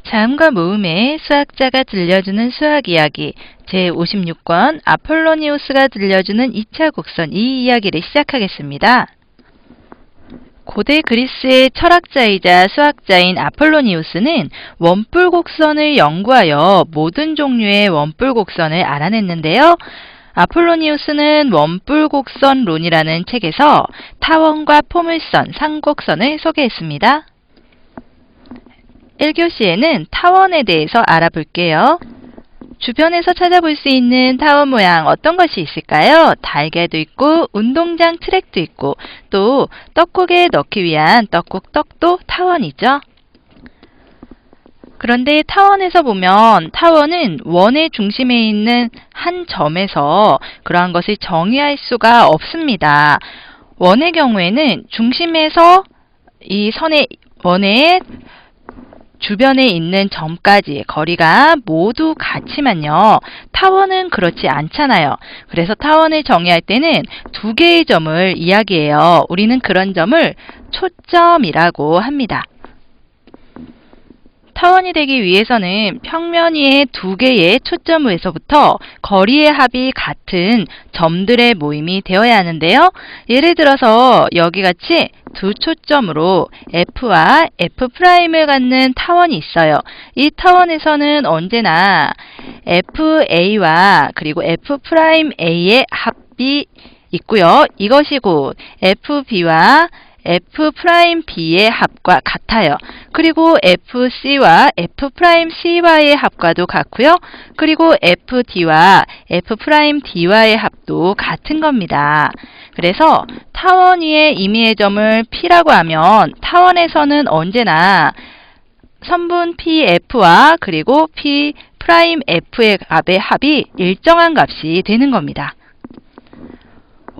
자음과 모음의 수학자가 들려주는 수학 이야기 제56권 아폴로니우스가 들려주는 2차 곡선 이 이야기를 시작하겠습니다. 고대 그리스의 철학자이자 수학자인 아폴로니우스는 원뿔 곡선을 연구하여 모든 종류의 원뿔 곡선을 알아냈는데요. 아폴로니우스는 원뿔 곡선론이라는 책에서 타원과 포물선, 상곡선을 소개했습니다. 1교시에는 타원에 대해서 알아볼게요. 주변에서 찾아볼 수 있는 타원 모양 어떤 것이 있을까요? 달걀도 있고 운동장 트랙도 있고 또 떡국에 넣기 위한 떡국떡도 타원이죠. 그런데 타원에서 보면 타원은 원의 중심에 있는 한 점에서 그러한 것을 정의할 수가 없습니다. 원의 경우에는 중심에서 이 원의 주변에 있는 점까지의 거리가 모두 같지만요. 타원은 그렇지 않잖아요. 그래서 타원을 정의할 때는 두 개의 점을 이야기해요. 우리는 그런 점을 초점이라고 합니다. 타원이 되기 위해서는 평면 위에 두 개의 초점에서부터 거리의 합이 같은 점들의 모임이 되어야 하는데요. 예를 들어서 여기 같이 두 초점으로 F와 F'을 갖는 타원이 있어요. 이 타원에서는 언제나 FA와 그리고 F'A의 합이 있고요. 이것이 곧 FB와 F'B의 합과 같아요. 그리고 FC와 F'Cy의 합과도 같고요. 그리고 FD와 F'Dy의 합도 같은 겁니다. 그래서 타원 위에 임의의 점을 P라고 하면 타원에서는 언제나 선분 PF와 그리고 P'F의 합이 일정한 값이 되는 겁니다.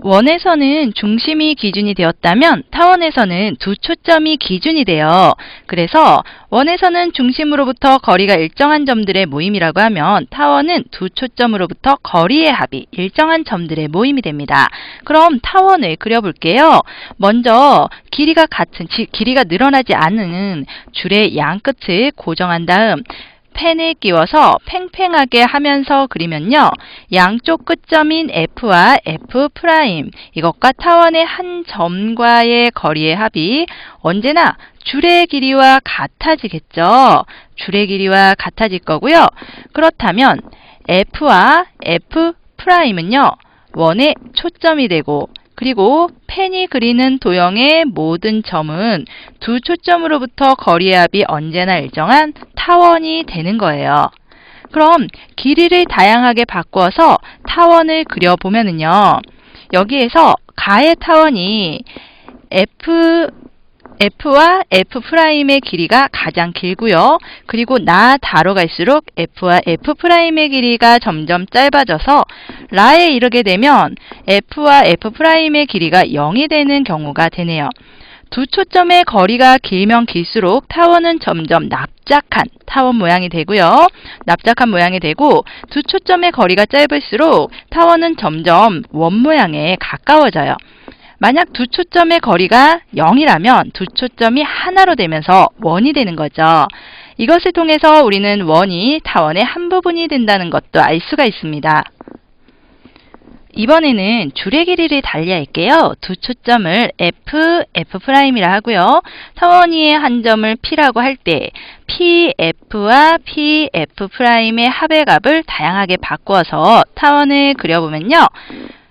원에서는 중심이 기준이 되었다면 타원에서는 두 초점이 기준이 돼요. 그래서 원에서는 중심으로부터 거리가 일정한 점들의 모임이라고 하면 타원은 두 초점으로부터 거리의 합이 일정한 점들의 모임이 됩니다. 그럼 타원을 그려볼게요. 먼저 길이가 늘어나지 않은 줄의 양 끝을 고정한 다음 펜을 끼워서 팽팽하게 하면서 그리면요. 양쪽 끝점인 F와 F' 이것과 타원의 한 점과의 거리의 합이 언제나 줄의 길이와 같아지겠죠. 줄의 길이와 같아질 거고요. 그렇다면 F와 F'은요. 원의 초점이 되고 그리고 펜이 그리는 도형의 모든 점은 두 초점으로부터 거리의 합이 언제나 일정한 타원이 되는 거예요. 그럼 길이를 다양하게 바꾸어서 타원을 그려보면은요. 여기에서 가의 타원이 F와 F'의 길이가 가장 길고요. 그리고 나다로 갈수록 F와 F'의 길이가 점점 짧아져서 라에 이르게 되면 F와 F'의 길이가 0이 되는 경우가 되네요. 두 초점의 거리가 길면 길수록 타원은 점점 납작한 타원 모양이 되고요. 납작한 모양이 되고 두 초점의 거리가 짧을수록 타원은 점점 원 모양에 가까워져요. 만약 두 초점의 거리가 0이라면 두 초점이 하나로 되면서 원이 되는 거죠. 이것을 통해서 우리는 원이 타원의 한 부분이 된다는 것도 알 수가 있습니다. 이번에는 줄의 길이를 달리할게요. 두 초점을 F'이라 하고요. 타원 위에 한 점을 P라고 할 때 PF와 PF'의 합의 값을 다양하게 바꾸어서 타원을 그려보면요.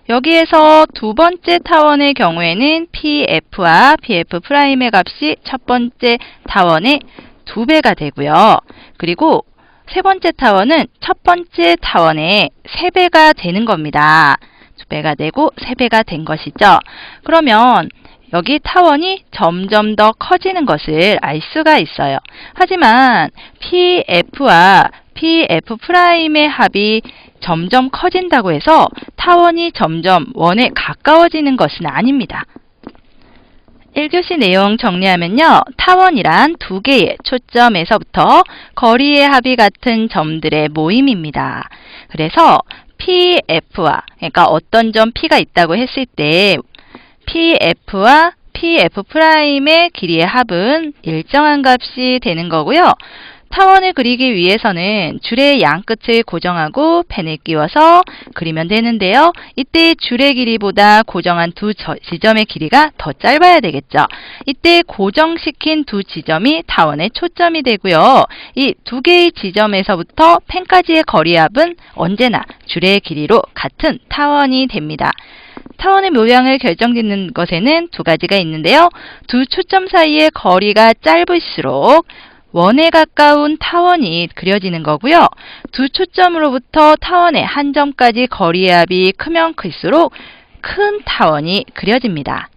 여기에서 두 번째 타원의 경우에는 PF와 PF'의 값이 첫 번째 타원의 2배가 되고요. 그리고 세 번째 타원은 첫 번째 타원의 3배가 되는 겁니다. 2배가 되고 3배가 된 것이죠. 그러면 여기 타원이 점점 더 커지는 것을 알 수가 있어요. 하지만 PF와 PF'의 합이 점점 커진다고 해서 타원이 점점 원에 가까워지는 것은 아닙니다. 1교시 내용 정리하면요. 타원이란 두 개의 초점에서부터 거리의 합이 같은 점들의 모임입니다. 그래서 PF와 그러니까 어떤 점 P가 있다고 했을 때 PF와 PF'의 길이의 합은 일정한 값이 되는 거고요. 타원을 그리기 위해서는 줄의 양 끝을 고정하고 펜을 끼워서 그리면 되는데요. 이때 줄의 길이보다 고정한 두 지점의 길이가 더 짧아야 되겠죠. 이때 고정시킨 두 지점이 타원의 초점이 되고요. 이 두 개의 지점에서부터 펜까지의 거리합은 언제나 줄의 길이로 같은 타원이 됩니다. 타원의 모양을 결정짓는 것에는 두 가지가 있는데요. 두 초점 사이의 거리가 짧을수록 원에 가까운 타원이 그려지는 거고요. 두 초점으로부터 타원의 한 점까지 거리의 합이 크면 클수록 큰 타원이 그려집니다.